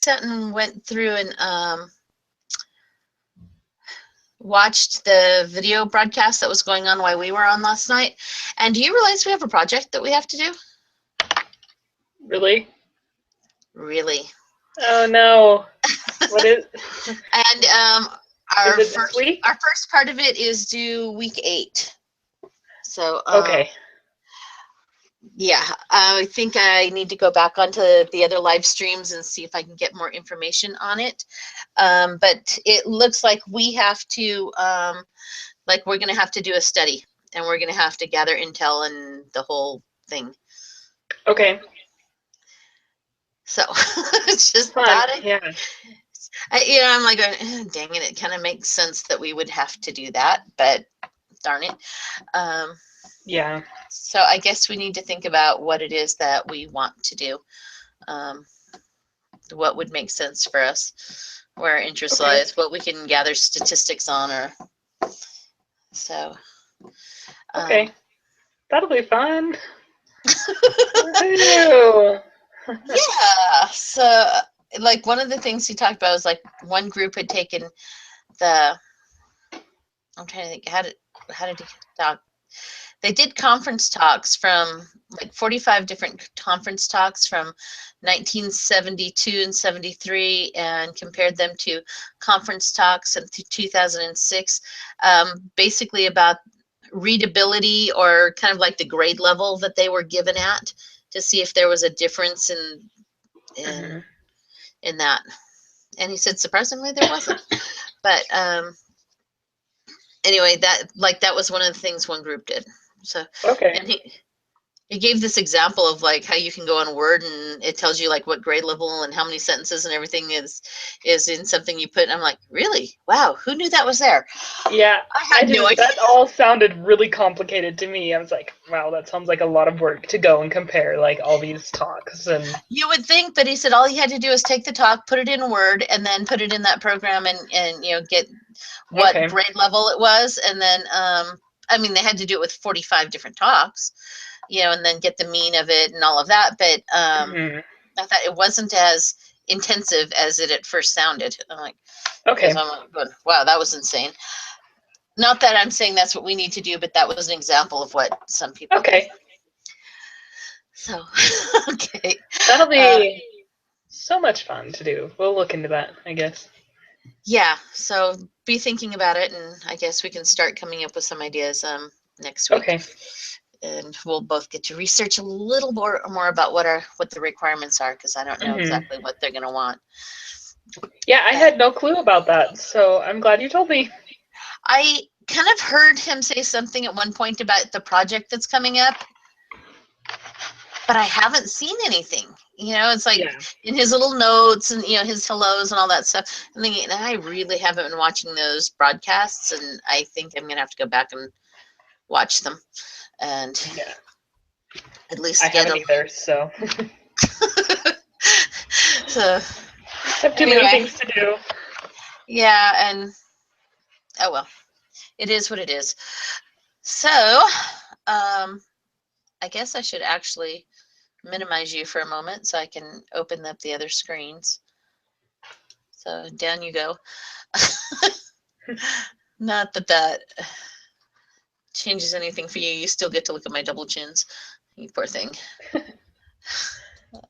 sat and went through and watched the video broadcast that was going on while we were on last night. And do you realize we have a project that we have to do? Really? Really. Oh no. What is? And our Is it this week? first part of it is due week 8. So Okay. yeah, I think I need to go back onto the other live streams and see if I can get more information on it. But it looks like we have to, like we're going to have to do a study, and we're going to have to gather intel and the whole thing. Okay. So it's just Fun. that. Yeah. I'm like, dang it, it kind of makes sense that we would have to do that, but darn it. Yeah. So I guess we need to think about what it is that we want to do. What would make sense for us, where our interest lies, what we can gather statistics on, or so. Okay. That'll be fun. Woohoo! Yeah. So, like, one of the things he talked about was like one group had taken the. I'm trying to think how did he talk? They did conference talks from like 45 different conference talks from 1972 and 73, and compared them to conference talks in 2006, basically about readability, or kind of like the grade level that they were given at, to see if there was a difference in that. And he said surprisingly there wasn't. But anyway, that was one of the things one group did. So Okay. and he gave this example of like how you can go on Word and it tells you like what grade level and how many sentences and everything is in something you put. And I'm like, really? Wow, who knew that was there? Yeah, I had no idea. That all sounded really complicated to me. I was like, wow, that sounds like a lot of work to go and compare like all these talks. And you would think, but he said all you had to do is take the talk, put it in Word, and then put it in that program, and get what grade level it was. And then I mean, they had to do it with 45 different talks, and then get the mean of it and all of that. But I thought it wasn't as intensive as it at first sounded. I'm like, okay. I'm like going, wow, that was insane. Not that I'm saying that's what we need to do, but that was an example of what some people did. So, okay. That'll be so much fun to do. We'll look into that, I guess. Yeah, so be thinking about it, and I guess we can start coming up with some ideas next week. Okay. And we'll both get to research a little more about what the requirements are, because I don't know exactly what they're going to want. Yeah, I had no clue about that, so I'm glad you told me. I kind of heard him say something at one point about the project that's coming up, but I haven't seen anything. It's like in his little notes and his hellos and all that stuff. I'm thinking, I really haven't been watching those broadcasts, and I think I'm gonna have to go back and watch them, and at least I haven't either, so. So have too many things to do. Yeah, and oh well, it is what it is. So, I guess I should actually minimize you for a moment so I can open up the other screens. So down you go. Not that changes anything for you. You still get to look at my double chins. You poor thing.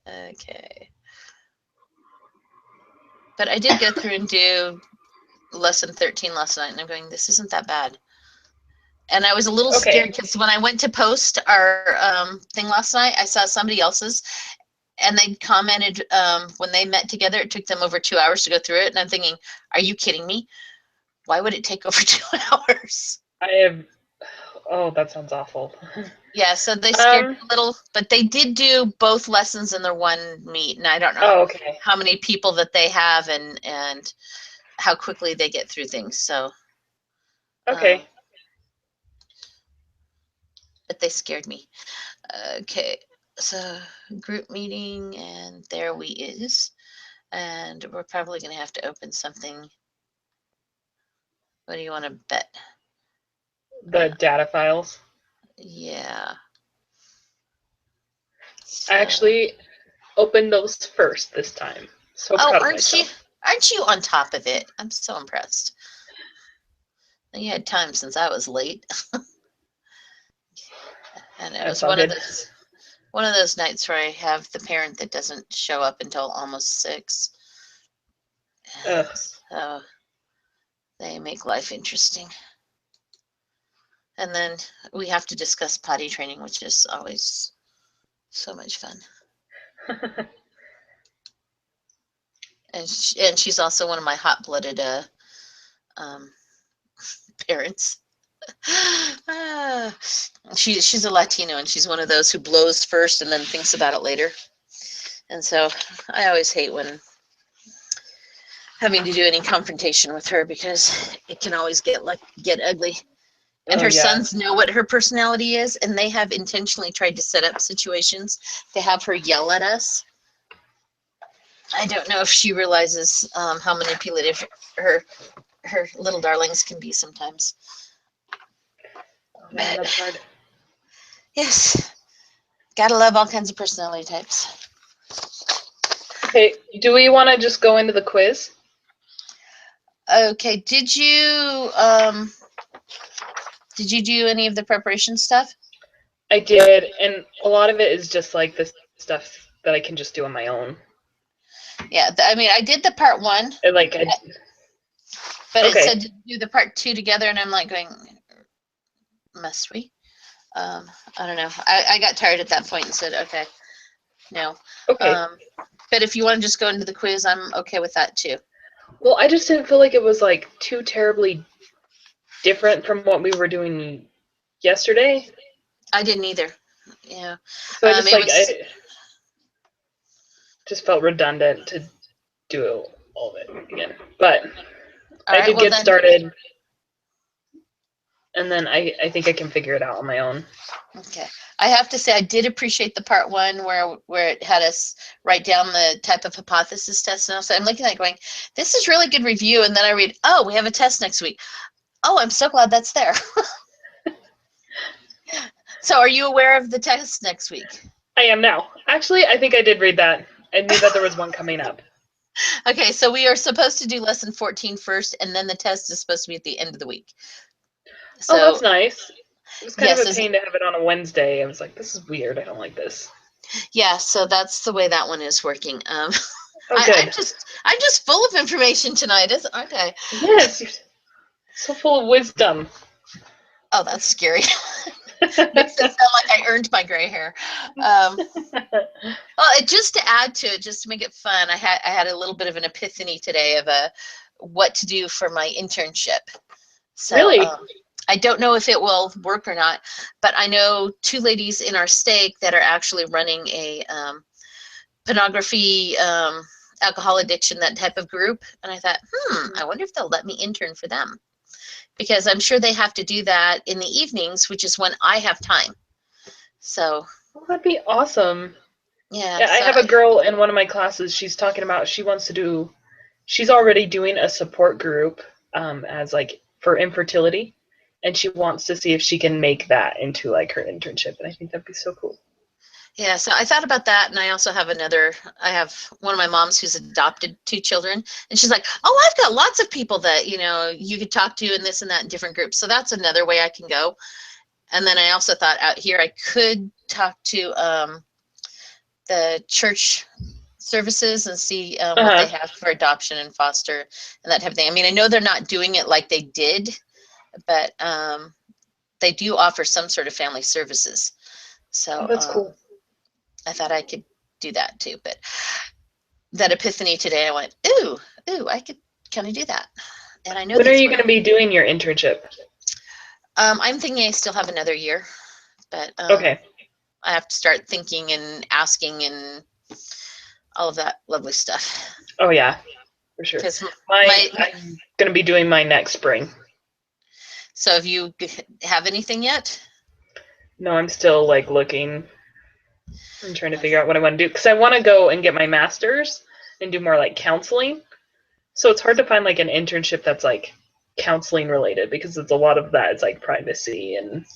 Okay. But I did go through and do lesson 13 last night, and I'm going, this isn't that bad. And I was a little scared because when I went to post our thing last night, I saw somebody else's, and they commented when they met together, it took them over 2 hours to go through it. And I'm thinking, are you kidding me? Why would it take over 2 hours? Oh, that sounds awful. Yeah, so they scared me a little, but they did do both lessons in their one meet, and I don't know how many people that they have and how quickly they get through things. So okay. But they scared me. Okay, so group meeting, and there we is. And we're probably going to have to open something. What do you want to bet? The data files. Yeah. I actually opened those first this time. So Oh, proud of myself. aren't you on top of it? I'm so impressed. You had time since I was late. And it was That's all good. one of those nights where I have the parent that doesn't show up until almost 6. Ugh. So they make life interesting. And then we have to discuss potty training, which is always so much fun. And she's also one of my hot-blooded um, parents. She's a Latino, and she's one of those who blows first and then thinks about it later. And so I always hate when having to do any confrontation with her, because it can always get ugly. And Oh her yeah. sons know what her personality is, and they have intentionally tried to set up situations to have her yell at us. I don't know if she realizes how manipulative her little darlings can be sometimes. Oh man, that's hard. Yes, gotta love all kinds of personality types. Okay, do we want to just go into the quiz? Okay, did you do any of the preparation stuff? I did, and a lot of it is just like this stuff that I can just do on my own. Yeah, I mean, I did the part 1. And, like, but it okay. said to do the part 2 together, and I'm like going, must we? I don't know. I got tired at that point and said, okay, no. Okay. But if you want to just go into the quiz, I'm okay with that too. Well, I just didn't feel like it was like too terribly different from what we were doing yesterday. I didn't either. Yeah. So I just I just felt redundant to do all of it again. But all I right. did Well get then, started, and then I think I can figure it out on my own. okay. I have to say I did appreciate the part 1 where it had us write down the type of hypothesis test, and also I'm looking at it going, this is really good review, and then I read, oh, we have a test next week. Oh, I'm so glad that's there. So are you aware of the test next week? I am now. Actually, I think I did read that. I knew that there was one coming up. Okay, so we are supposed to do lesson 14 first, and then the test is supposed to be at the end of the week. So, Oh, that's nice. It was kind of yes, a pain to have it on a Wednesday. I was like, this is weird. I don't like this. yeah, so that's the way that one is working. Oh, I'm good. just full of information tonight, aren't I? Yes, you're so full of wisdom. Oh, that's scary. Makes it sound like I earned my gray hair. Well, just to add to it, just to make it fun, I had a little bit of an epiphany today of what to do for my internship. So Really? I don't know if it will work or not, but I know 2 ladies in our stake that are actually running a pornography, alcohol addiction, that type of group. And I thought, I wonder if they'll let me intern for them, because I'm sure they have to do that in the evenings, which is when I have time. So, Well, that'd be awesome. yeah. Yeah, I So, have a girl in one of my classes. She's talking about she's already doing a support group as like for infertility, and she wants to see if she can make that into like her internship, and I think that'd be so cool. yeah, so I thought about that, and I also have I have one of my moms who's adopted 2 children, and she's like, oh, I've got lots of people that, you could talk to and this and that in different groups. So that's another way I can go. And then I also thought out here I could talk to the church services and see what they have for adoption and foster and that type of thing. I mean, I know they're not doing it like they did, but they do offer some sort of family services. Oh, So that's cool. I thought I could do that too. But that epiphany today, I went, ooh, I could kind of do that. And I know When are that's you what going to be doing your internship? I'm thinking I still have another year, but Okay. I have to start thinking and asking and all of that lovely stuff. Oh yeah, for sure. Because I'm going to be doing mine next spring. So have you have anything yet? No, I'm still like looking and trying to figure out what I want to do, because I want to go and get my master's and do more like counseling. So it's hard to find like an internship that's like counseling related, because it's a lot of that is like privacy and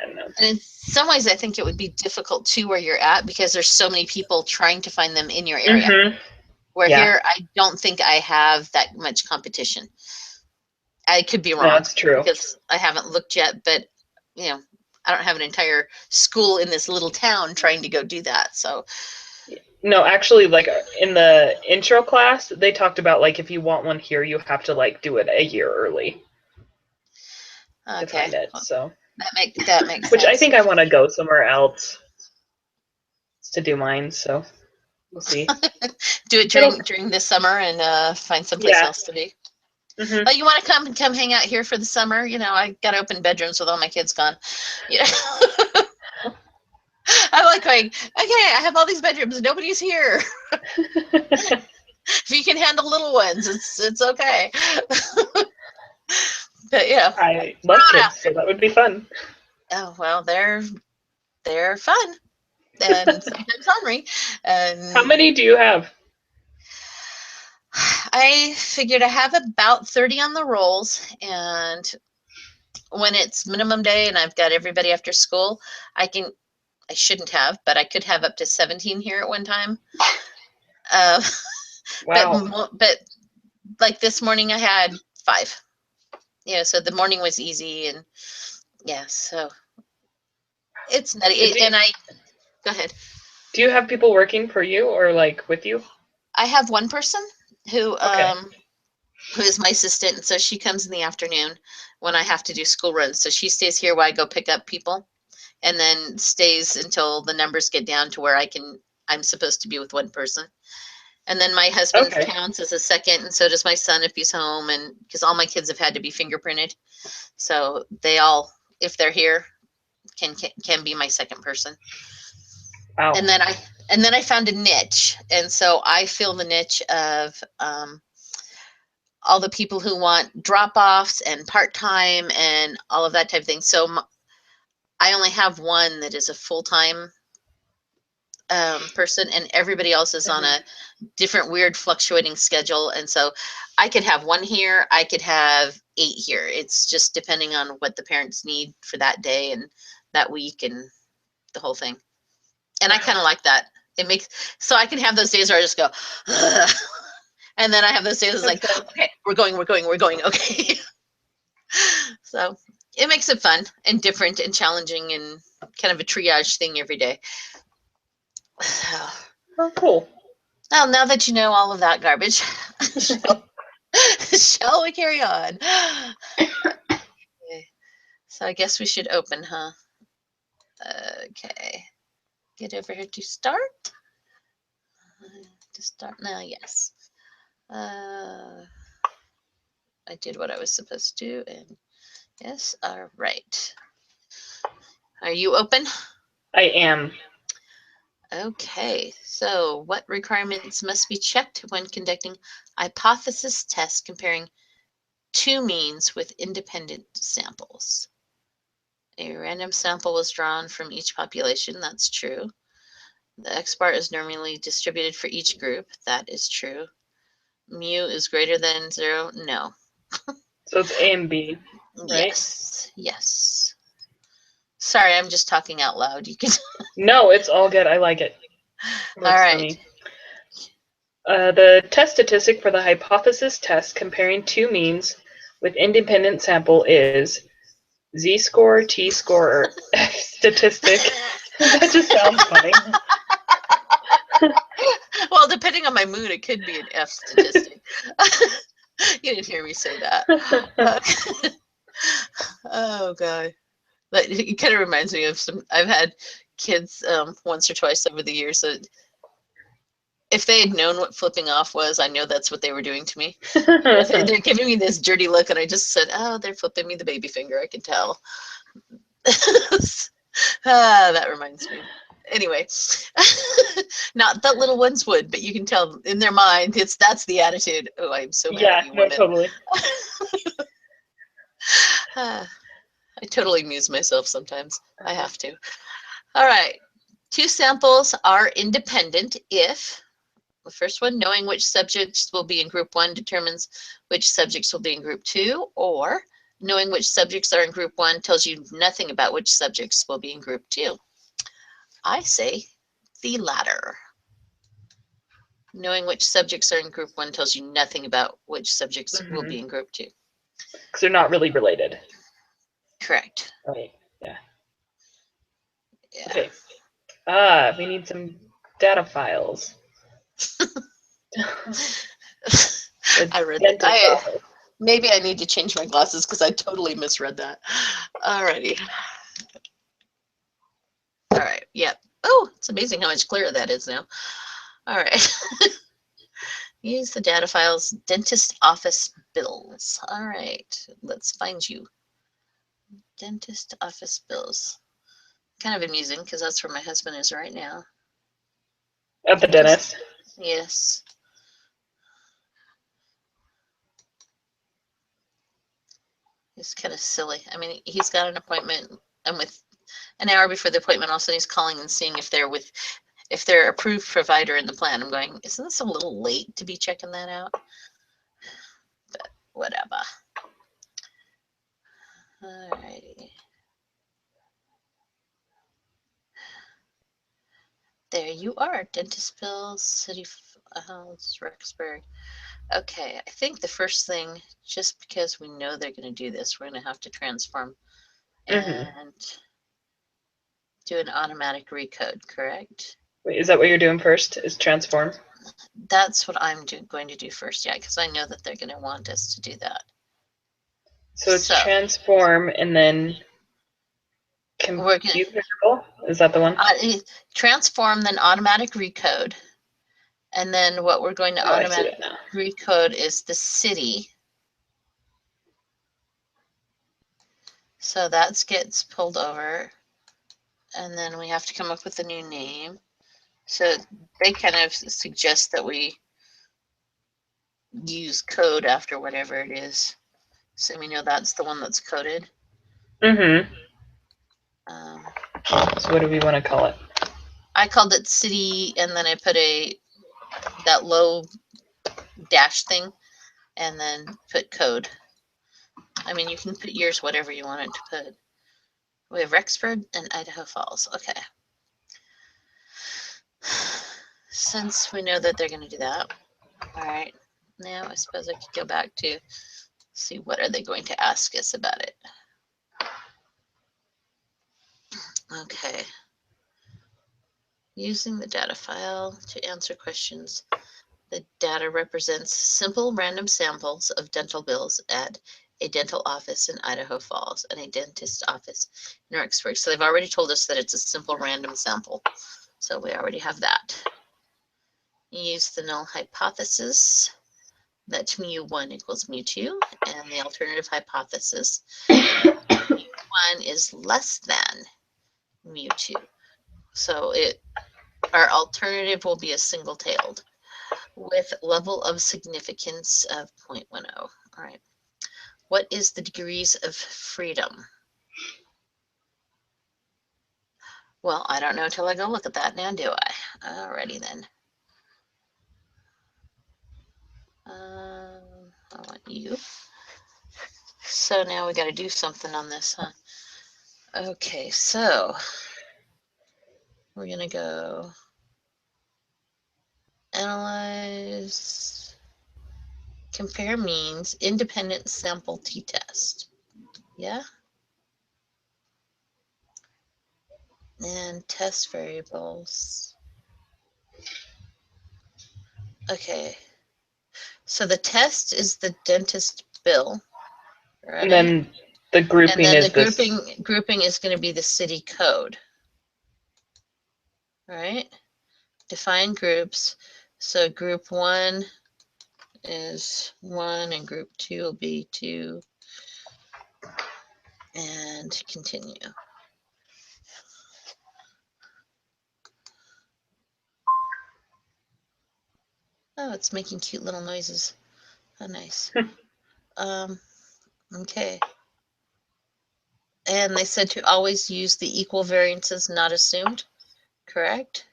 I don't know. And in some ways, I think it would be difficult too where you're at, because there's so many people trying to find them in your area. Mm-hmm. Where Yeah, here, I don't think I have that much competition. I could be wrong that's true. because I haven't looked yet, but you know, I don't have an entire school in this little town trying to go do that. So, No, actually, like in the intro class, they talked about like if you want one here, you have to like do it a year early to okay, find it. well, So, that makes which I sense. think I want to go somewhere else to do mine. So we'll see. Do it It'll, during this summer and find someplace yeah. else to be. Hmm. Oh, you want to come hang out here for the summer? You know, I got open bedrooms with all my kids gone. You know, I'm like going, okay, I have all these bedrooms, nobody's here. If you can handle little ones, it's okay. But yeah, I love kids, so that would be fun. oh well, they're fun and sometimes ornery, How and many do you have? I figured I have about 30 on the rolls, and when it's minimum day and I've got everybody after school, I shouldn't have, but I could have up to 17 here at one time. Uh, but Wow. but like this morning I had 5. Yeah, so the morning was easy, and yeah, so it's nutty. And I go ahead. Do you have people working for you or like with you? I have one person who Okay. who is my assistant, and so she comes in the afternoon when I have to do school runs. So she stays here while I go pick up people, and then stays until the numbers get down to where I'm supposed to be with one person. And then my husband Okay. counts as a second, and so does my son if he's home, and because all my kids have had to be fingerprinted, so they all, if they're here, can be my second person. Wow. And then I found a niche, and so I fill the niche of all the people who want drop-offs and part-time and all of that type of thing. So I only have one that is a full-time person, and everybody else is on Mhm. a different weird fluctuating schedule. And so I could have one here, I could have 8 here. It's just depending on what the parents need for that day and that week and the whole thing. And I kind of like that. It makes so I can have those days where I just go, ugh. And then I have those days it's That's like, fun. okay, we're going, okay. So it makes it fun and different and challenging and kind of a triage thing every day. So, Oh, cool. well, now that you know all of that garbage, shall we carry on? Okay. So I guess we should open, huh? Okay. Get over here to start. To start now, yes. Uh, I did what I was supposed to, and yes, all right. Are you open? I am. Okay, so what requirements must be checked when conducting hypothesis tests comparing 2 means with independent samples? A random sample was drawn from each population, that's true. The X bar is normally distributed for each group, that is true. Mu is greater than 0, no. So it's A and B, right? Yes, yes. Sorry, I'm just talking out loud. You can. No, it's all good. I like it. It All works for right. me. The test statistic for the hypothesis test comparing 2 means with independent sample is z-score, t-score, or F statistic. That just sounds funny. Well, depending on my mood, it could be an F statistic. You didn't hear me say that. Oh god, but it kind of reminds me of some. I've had kids once or twice over the years that if they had known what flipping off was, I know that's what they were doing to me. They're giving me this dirty look, and I just said, "Oh, they're flipping me the baby finger. I can tell." That reminds me. Anyway, not that little ones would, but you can tell in their mind that's the attitude. Oh, I'm so mad at Yeah, you, no, women. totally. I totally amuse myself sometimes. I have to. All right. 2 samples are independent if the first one, knowing which subjects will be in group 1 determines which subjects will be in group 2, or knowing which subjects are in group 1 tells you nothing about which subjects will be in group 2. I say the latter. Knowing which subjects are in group 1 tells you nothing about which subjects will be in group 2. Because they're not really related. Correct. Right. Yeah. Yeah. Okay. We need some data files. I read that. Maybe I need to change my glasses because I totally misread that. Alrighty. All right. Yep. Oh, it's amazing how much clearer that is now. All right. Use the data files. Dentist office bills. All right. Let's find you. Dentist office bills. Kind of amusing because that's where my husband is right now. At the dentist? Yes. It's kind of silly. I mean, he's got an appointment, and with an hour before the appointment, also he's calling and seeing if they're approved provider in the plan. I'm going, isn't this a little late to be checking that out? But whatever. Alrighty. There you are. Dentist bills, city, Rexburg. Okay, I think the first thing, just because we know they're going to do this, we're going to have to transform and do an automatic recode, correct? Wait, is that what you're doing first, is transform? That's what I'm going to do first, yeah, because I know that they're going to want us to do that. So it's transform and then compute variable? Is that the one? Transform, then automatic recode. And then what we're going to automatically recode is the city. So that gets pulled over. And then we have to come up with a new name. So they kind of suggest that we use code after whatever it is. So we know that's the one that's coded. So what do we want to call it? I called it city, and then I put that low dash thing, and then put code. I mean, you can put yours whatever you want it to put. We have Rexford and Idaho Falls. Okay. Since we know that they're going to do that, all right. Now I suppose I could go back to see what are they going to ask us about it. Okay. Using the data file to answer questions. The data represents simple random samples of dental bills at a dental office in Idaho Falls and a dentist office in Rexburg. So they've already told us that it's a simple random sample. So we already have that. Use the null hypothesis that mu1 equals mu2 and the alternative hypothesis mu1 is less than mu2. So our alternative will be a single-tailed with level of significance of 0.10. All right. What is the degrees of freedom? Well, I don't know until I go look at that now, do I? Alrighty then. I want you. So now we got to do something on this, huh? Okay, so we're going to go analyze, compare means, independent sample t-test. Yeah? And test variables. Okay. So the test is the dentist bill. Right? And then the grouping is the grouping is going to be the city code. Right? Define groups. So group 1 is 1 and group 2 will be 2. And continue. Oh, it's making cute little noises. Oh, nice. Okay. And they said to always use the equal variances not assumed, correct?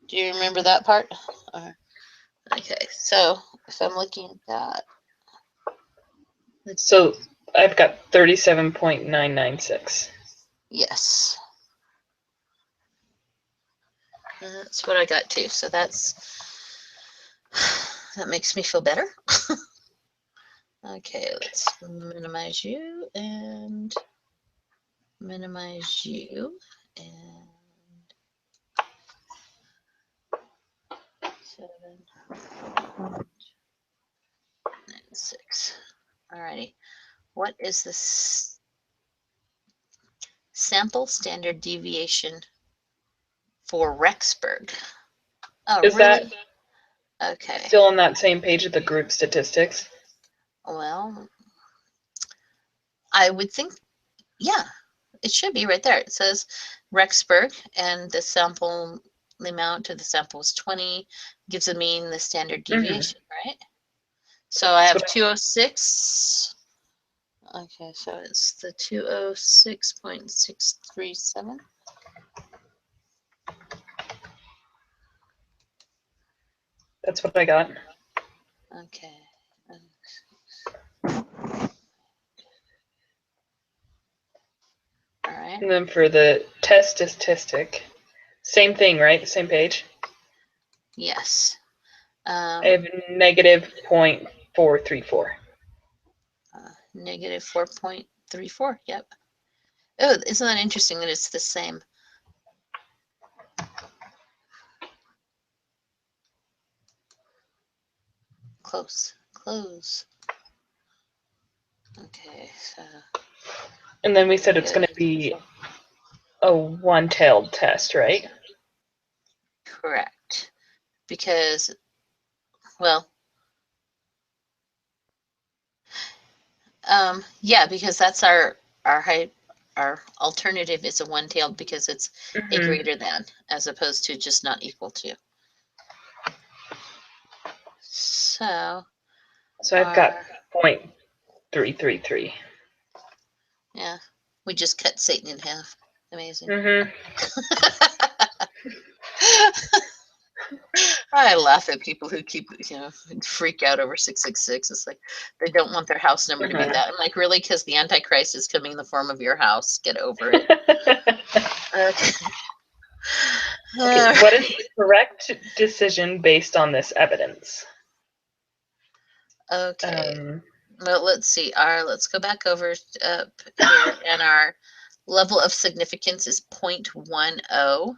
Do you remember that part? Okay, so if I'm looking at that. So I've got 37.996. Yes. That's what I got too. So that makes me feel better. Okay, let's minimize you and minimize you and 7, 6. Alrighty. What is this sample standard deviation for Rexburg? Oh, Is really? that Okay. still on that same page of the group statistics? Well, I would think, yeah, it should be right there. It says Rexburg, and the sample, the amount of the sample is 20, gives a mean, the standard deviation, right? So I have 206. Okay, so it's the 206.637. That's what I got. Okay. All right. And then for the test statistic, same thing, right? Same page? Yes. I have negative 0.434. Negative 4.34. Yep. Oh, isn't that interesting that it's the same? Close. Close. Okay, so. And then we said it's going to be a one-tailed test, right? Correct. Because, well, yeah, because that's our height. Our alternative is a one-tailed because it's a greater than, as opposed to just not equal to. So I've got 0.333. Yeah, we just cut Satan in half. Amazing. I laugh at people who keep, freak out over 666. It's like they don't want their house number to be that. I'm like, really? Because the Antichrist is coming in the form of your house. Get over it. Okay. Okay, what is the correct decision based on this evidence? Okay. Well, let's see. Let's go back over up here, and our level of significance is 0.10,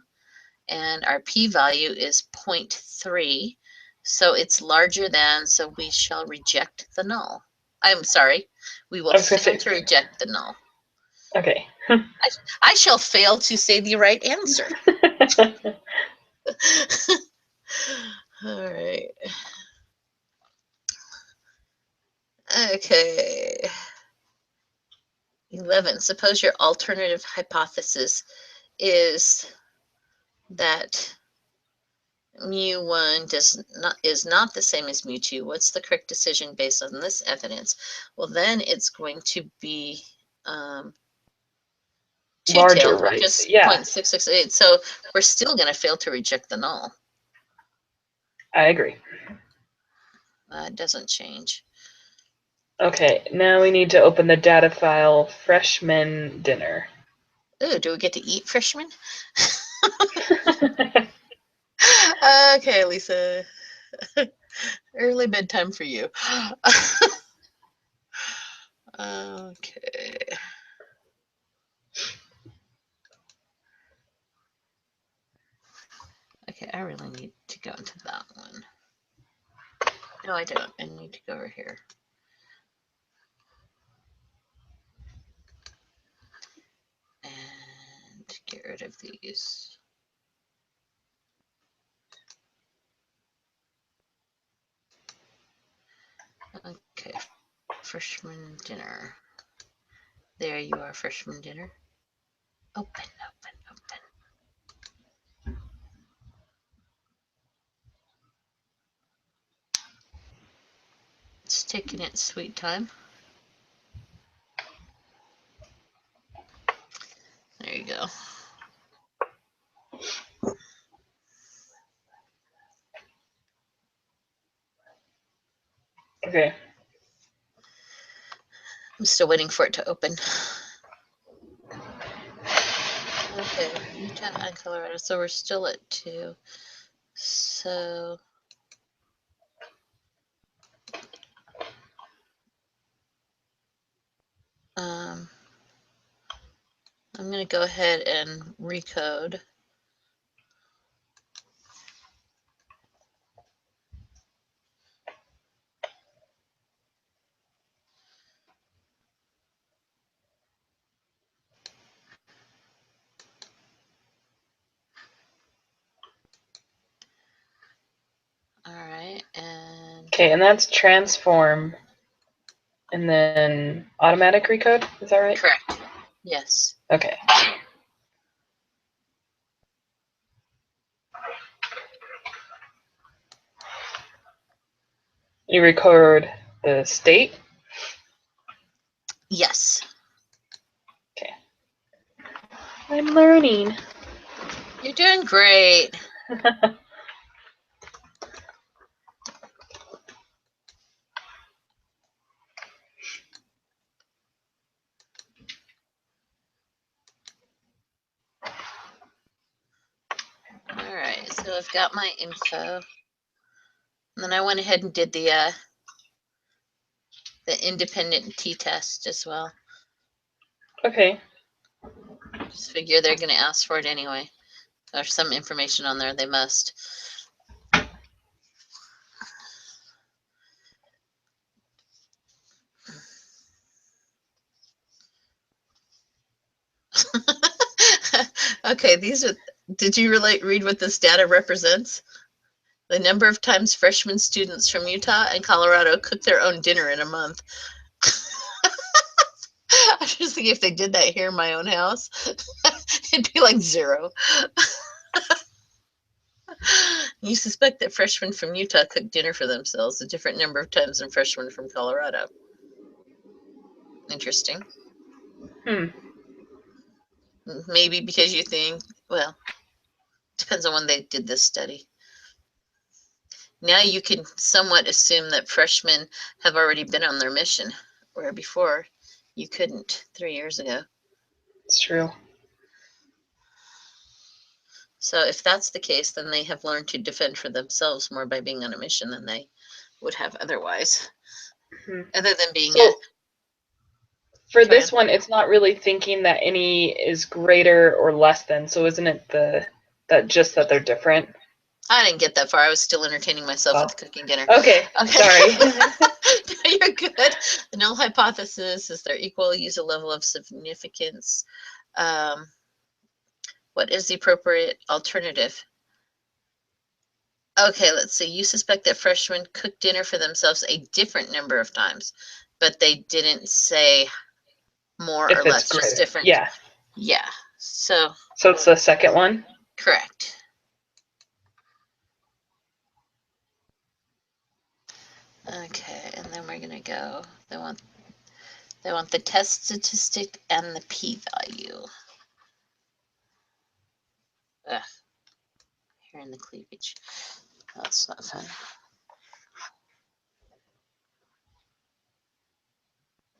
and our p-value is 0.3. So it's larger than, so we shall reject the null. I'm sorry, we will fail to reject the null. Okay. I shall fail to say the right answer. All right. Okay. 11. Suppose your alternative hypothesis is that mu1 is not the same as mu2. What's the correct decision based on this evidence? Well, then it's going to be larger, right? Just Yeah. 0.668. So we're still going to fail to reject the null. I agree. It doesn't change. Okay, now we need to open the data file freshman dinner. Ooh, do we get to eat freshman? Okay, Lisa. Early bedtime for you. Okay. Okay, I really need to go into that one. No, I don't. I need to go over here. And get rid of these. Okay, freshman dinner. There you are, freshman dinner. Open, open, open. It's taking its sweet time. There you go. Okay. I'm still waiting for it to open. Okay, you Utah and Colorado. So we're still at 2. So I'm going to go ahead and recode. All right, and Okay, and that's transform and then automatic recode, is that right? correct. Yes. Okay. You record the state? Yes. Okay. I'm learning. You're doing great. All right, so I've got my info. And then I went ahead and did the independent t-test as well. Okay. Just figure they're going to ask for it anyway. There's some information on there. They must. Okay, these are. Did you read what this data represents? The number of times freshman students from Utah and Colorado cook their own dinner in a month. I was just thinking if they did that here in my own house, it'd be like 0. You suspect that freshmen from Utah cook dinner for themselves a different number of times than freshmen from Colorado. Interesting. Maybe because you think, well, depends on when they did this study. Now you can somewhat assume that freshmen have already been on their mission, where before you couldn't 3 years ago. It's true. So if that's the case, then they have learned to defend for themselves more by being on a mission than they would have otherwise. Other than being for this one, it's not really thinking that any is greater or less than. So isn't it that they're different? I didn't get that far. I was still entertaining myself with the cooking dinner. Okay. Sorry. You're good. The null hypothesis is they're equal. Use a level of significance. What is the appropriate alternative? Okay, let's see. You suspect that freshmen cook dinner for themselves a different number of times, but they didn't say more or less, just different. Yeah. Yeah. So it's the second one? Correct. Okay, and then we're gonna go. They want the test statistic and the p-value. Here in the cleavage. That's not fun.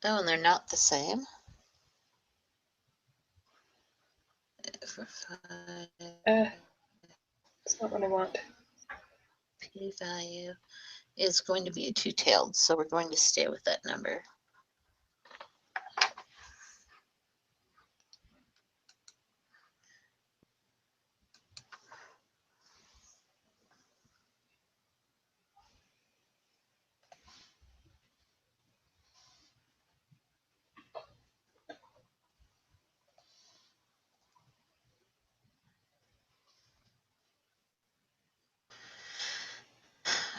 Oh, and they're not the same. That's not what I want. P-value is going to be a two-tailed, so we're going to stay with that number.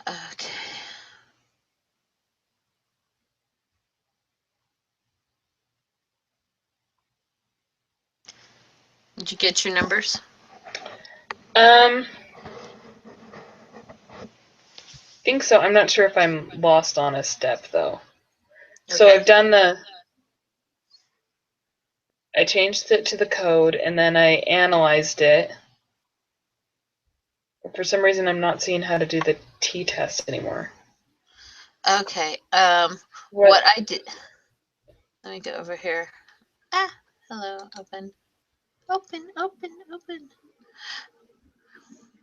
Okay. Did you get your numbers? I think so. I'm not sure if I'm lost on a step though. Okay. So I've done I changed it to the code and then I analyzed it. For some reason, I'm not seeing how to do the t-test anymore. Okay. What I did. Let me go over here. Hello, open. Open, open, open.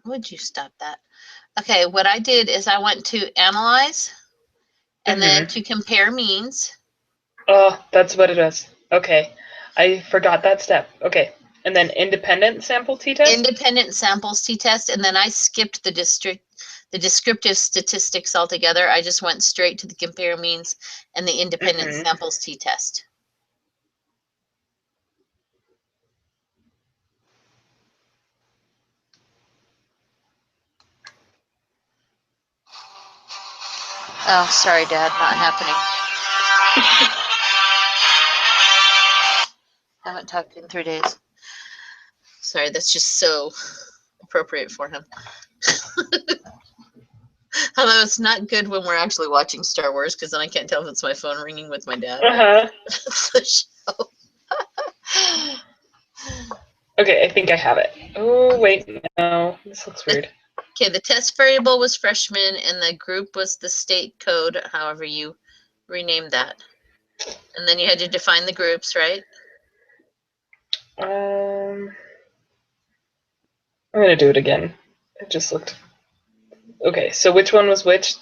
Would you stop that? Okay, what I did is I went to analyze and then to compare means. Oh, that's what it is. Okay. I forgot that step. Okay. And then independent sample t-test? Independent samples t-test, and then I skipped the descriptive statistics altogether. I just went straight to the compare means and the independent samples t-test. Oh, sorry, Dad, not happening. Haven't talked in 3 days. Sorry, that's just so appropriate for him. Although it's not good when we're actually watching Star Wars, because then I can't tell if it's my phone ringing with my dad. That's the show. Okay, I think I have it. Oh, wait, no. This looks weird. Okay, the test variable was freshman, and the group was the state code, however you renamed that. And then you had to define the groups, right? I'm going to do it again. It just looked... Okay, so which one was which?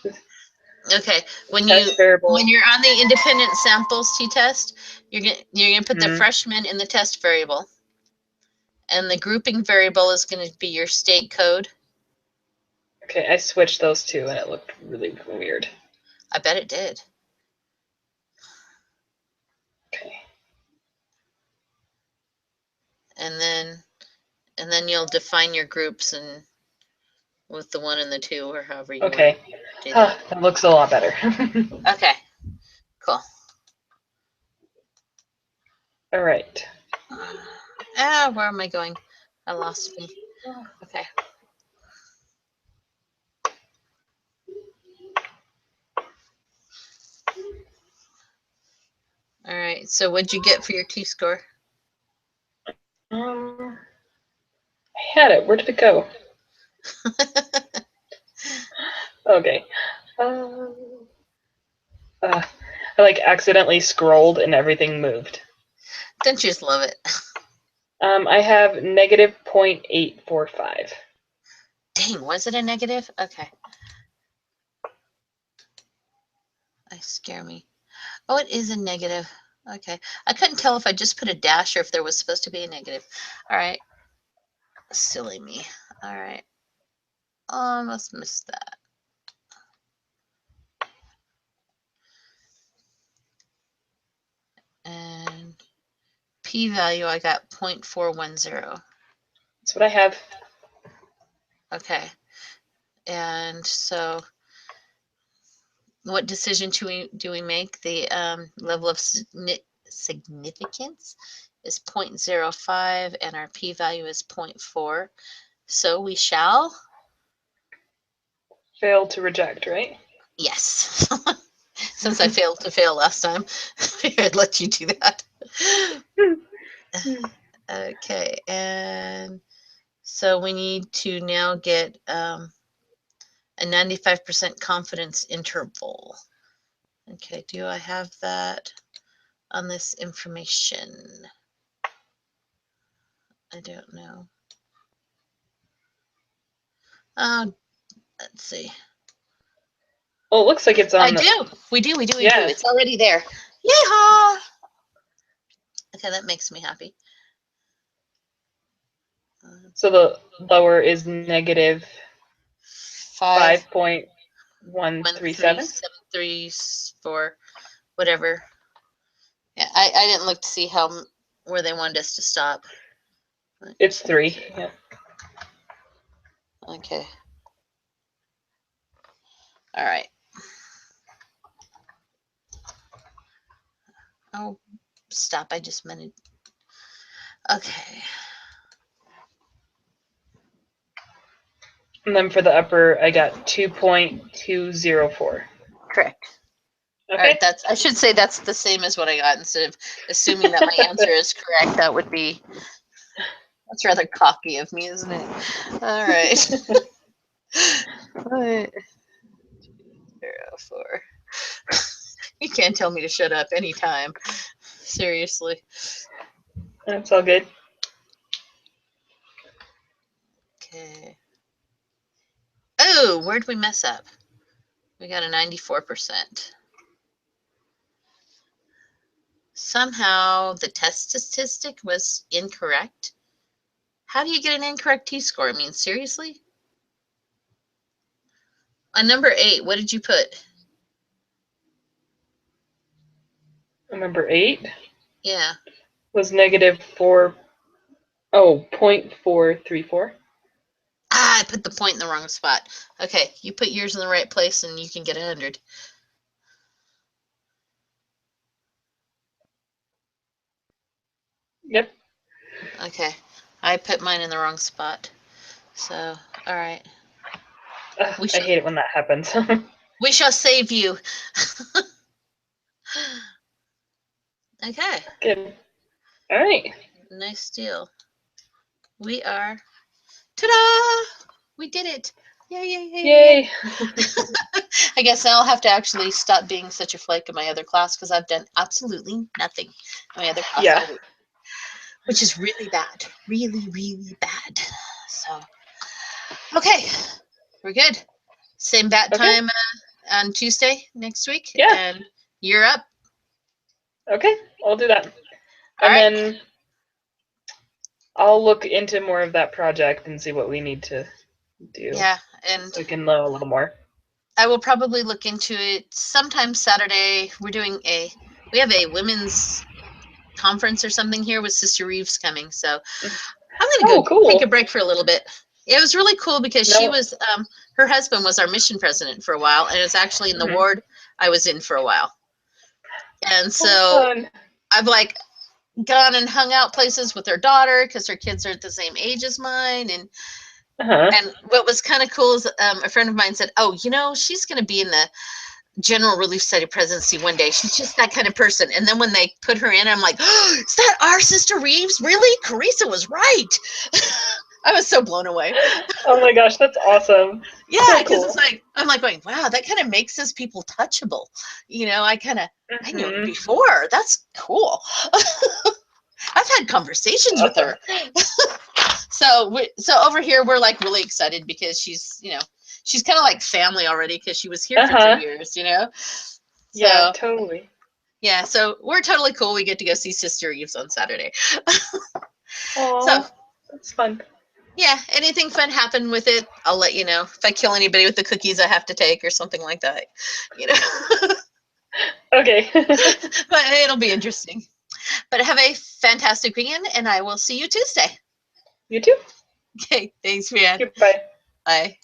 Okay, when Test variable. when you're on the independent samples t-test, you're gonna put the freshman in the test variable, and the grouping variable is going to be your state code. Okay, I switched those two, and it looked really weird. I bet it did. Okay. And then you'll define your groups and with the 1 and the 2, or however you want to do that. That looks a lot better. Okay, cool. All right. Where am I going? I lost me. Okay. All right, so what'd you get for your T-score? I had it. Where did it go? Okay. I accidentally scrolled and everything moved. Don't you just love it? I have negative 0.845. Dang, was it a negative? Okay. I scare me. Oh, it is a negative. Okay. I couldn't tell if I just put a dash or if there was supposed to be a negative. All right. Silly me. All right. Almost missed that. And p-value, I got 0.410. That's what I have. Okay. And so what decision do we make? The level of significance is 0.05 and our p-value is 0.4. So we shall Fail to reject, right? Yes. Since I failed to fail last time, I'd let you do that. Okay, and so we need to now get a 95% confidence interval. Okay, do I have that on this information? I don't know. Let's see. Well, it looks like it's on I do. We do. Yeah. It's already there. Yeehaw! Okay, that makes me happy. So the lower is negative 5.137. 734, whatever. Yeah, I didn't look to see where they wanted us to stop. It's 3. Yeah. Okay. All right. Oh, stop. I just meant it. Okay. And then for the upper, I got 2.204. Correct. Okay. All right. I should say that's the same as what I got instead of assuming that my answer is correct. That would be, that's rather cocky of me, isn't it? All right. 0.04. You can't tell me to shut up anytime. Seriously. That's all good. Ooh, where'd we mess up? We got a 94%. Somehow the test statistic was incorrect. How do you get an incorrect T-score? I mean, seriously? On number 8, what did you put? Number 8 Yeah. was -4. Oh, 0.434. Ah, I put the point in the wrong spot. Okay, you put yours in the right place and you can get 100. Yep. Okay, I put mine in the wrong spot. So, all right. I hate it when that happens. We shall save you. Okay. Good. All right. Nice deal. We are. Ta-da! We did it. Yay, yay, yay, yay. Yay. I guess I'll have to actually stop being such a flake in my other class because I've done absolutely nothing in my other class Yeah. all week, which is really bad. Really, really bad. So, okay. We're good. Same bat Okay. time on Tuesday next week. Yeah. And you're up. Okay. I'll do that. All And right. then I'll look into more of that project and see what we need to do. Yeah. And so we can know a little more. I will probably look into it sometime Saturday. We have a women's conference or something here with Sister Reeves coming. So I'm going to go take a break for a little bit. It was really cool because she was, her husband was our mission president for a while, and it was actually in the ward I was in for a while. And so I've like gone and hung out places with her daughter because her kids are the same age as mine. And and what was kind of cool is a friend of mine said, oh, you know, she's going to be in the General Relief Study presidency one day. She's just that kind of person. And then when they put her in, I'm like, oh, is that our Sister Reeves? Really? Carissa was right. I was so blown away. Oh my gosh, that's awesome. Yeah, because it's like, I'm like going, wow, that kind of makes those people touchable. You know, I knew it before. That's cool. I've had conversations with her. So over here, we're like really excited because she's, you know, she's kind of like family already because she was here for 2 years, you know? So, yeah, totally. Yeah, so we're totally cool. We get to go see Sister Eves on Saturday. Aww, so that's fun. Yeah, anything fun happen with it, I'll let you know. If I kill anybody with the cookies I have to take or something like that, you know. Okay. But it'll be interesting. But have a fantastic weekend, and I will see you Tuesday. You too. Okay, thanks, Brianne. Goodbye. Bye.